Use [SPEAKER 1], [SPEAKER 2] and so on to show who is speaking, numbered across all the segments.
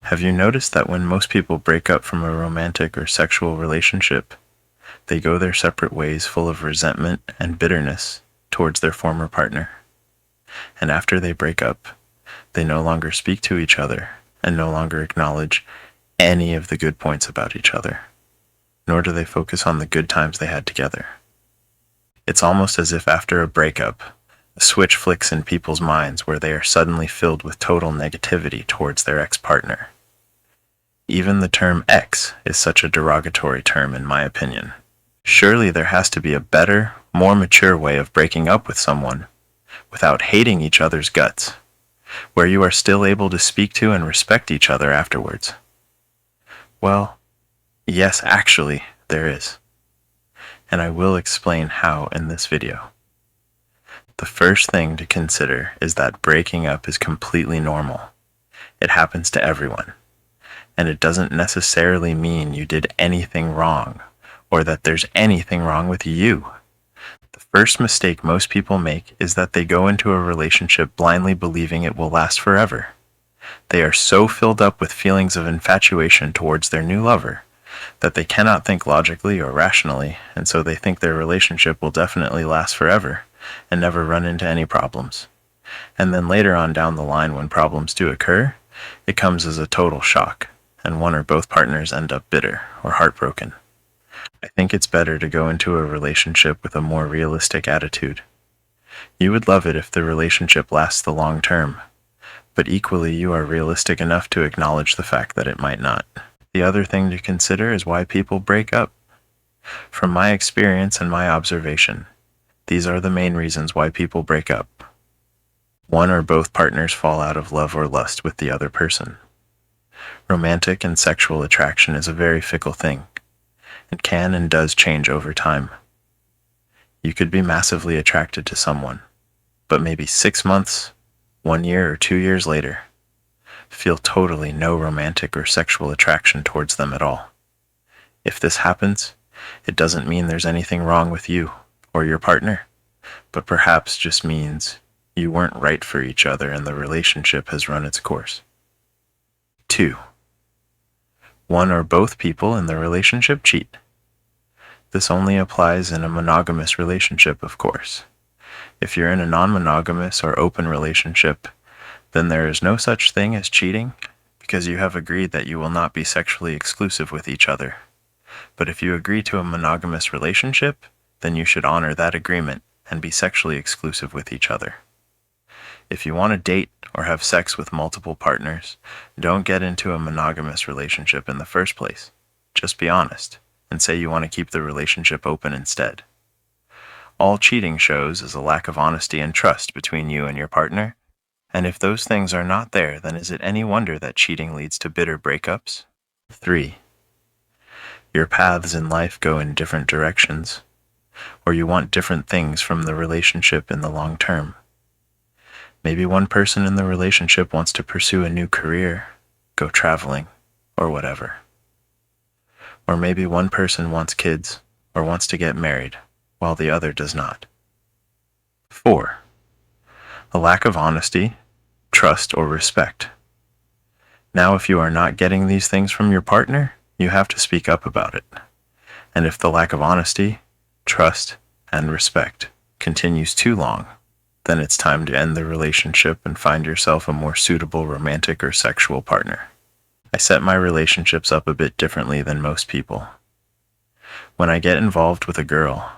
[SPEAKER 1] Have you noticed that when most people break up from a romantic or sexual relationship, they go their separate ways full of resentment and bitterness towards their former partner? And after they break up, they no longer speak to each other and no longer acknowledge any of the good points about each other, nor do they focus on the good times they had together. It's almost as if after a breakup, a switch flicks in people's minds where they are suddenly filled with total negativity towards their ex-partner. Even the term ex is such a derogatory term in my opinion. Surely there has to be a better, more mature way of breaking up with someone without hating each other's guts, where you are still able to speak to and respect each other afterwards. Well, yes, actually, there is. And I will explain how in this video. The first thing to consider is that breaking up is completely normal. It happens to everyone. And it doesn't necessarily mean you did anything wrong or that there's anything wrong with you. The first mistake most people make is that they go into a relationship blindly believing it will last forever. They are so filled up with feelings of infatuation towards their new lover that they cannot think logically or rationally, and so they think their relationship will definitely last forever and never run into any problems. And then later on down the line, when problems do occur, it comes as a total shock, and one or both partners end up bitter or heartbroken. I think it's better to go into a relationship with a more realistic attitude. You would love it if the relationship lasts the long term, but equally you are realistic enough to acknowledge the fact that it might not. The other thing to consider is why people break up. From my experience and my observation, these are the main reasons why people break up. One or both partners fall out of love or lust with the other person. Romantic and sexual attraction is a very fickle thing. It can and does change over time. You could be massively attracted to someone, but maybe 6 months, 1 year, or 2 years later, feel totally no romantic or sexual attraction towards them at all. If this happens, it doesn't mean there's anything wrong with you or your partner, but perhaps just means you weren't right for each other and the relationship has run its course. 2. One or both people in the relationship cheat. This only applies in a monogamous relationship, of course. If you're in a non-monogamous or open relationship, then there is no such thing as cheating because you have agreed that you will not be sexually exclusive with each other. But if you agree to a monogamous relationship, then you should honor that agreement and be sexually exclusive with each other. If you want to date or have sex with multiple partners, don't get into a monogamous relationship in the first place. Just be honest and say you want to keep the relationship open instead. All cheating shows is a lack of honesty and trust between you and your partner, and if those things are not there, then is it any wonder that cheating leads to bitter breakups? 3. Your paths in life go in different directions, or you want different things from the relationship in the long term. Maybe one person in the relationship wants to pursue a new career, go traveling, or whatever. Or maybe one person wants kids or wants to get married, while the other does not. 4. A lack of honesty, trust, or respect. Now, if you are not getting these things from your partner, you have to speak up about it. And if the lack of honesty, trust, and respect continues too long, then it's time to end the relationship and find yourself a more suitable romantic or sexual partner. I set my relationships up a bit differently than most people. When I get involved with a girl,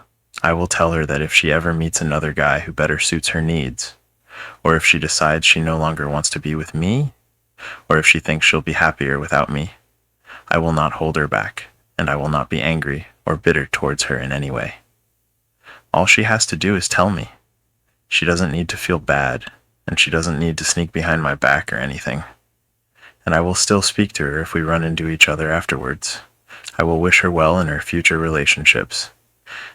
[SPEAKER 1] I will tell her that if she ever meets another guy who better suits her needs, or if she decides she no longer wants to be with me, or if she thinks she'll be happier without me, I will not hold her back, and I will not be angry or bitter towards her in any way. All she has to do is tell me. She doesn't need to feel bad, and she doesn't need to sneak behind my back or anything. And I will still speak to her if we run into each other afterwards. I will wish her well in her future relationships,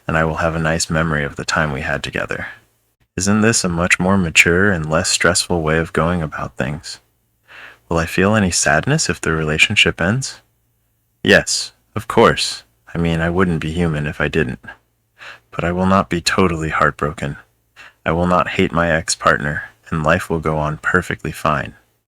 [SPEAKER 1] and I will have a nice memory of the time we had together. Isn't this a much more mature and less stressful way of going about things? Will I feel any sadness if the relationship ends? Yes, of course. I mean, I wouldn't be human if I didn't. But I will not be totally heartbroken. I will not hate my ex-partner, and life will go on perfectly fine.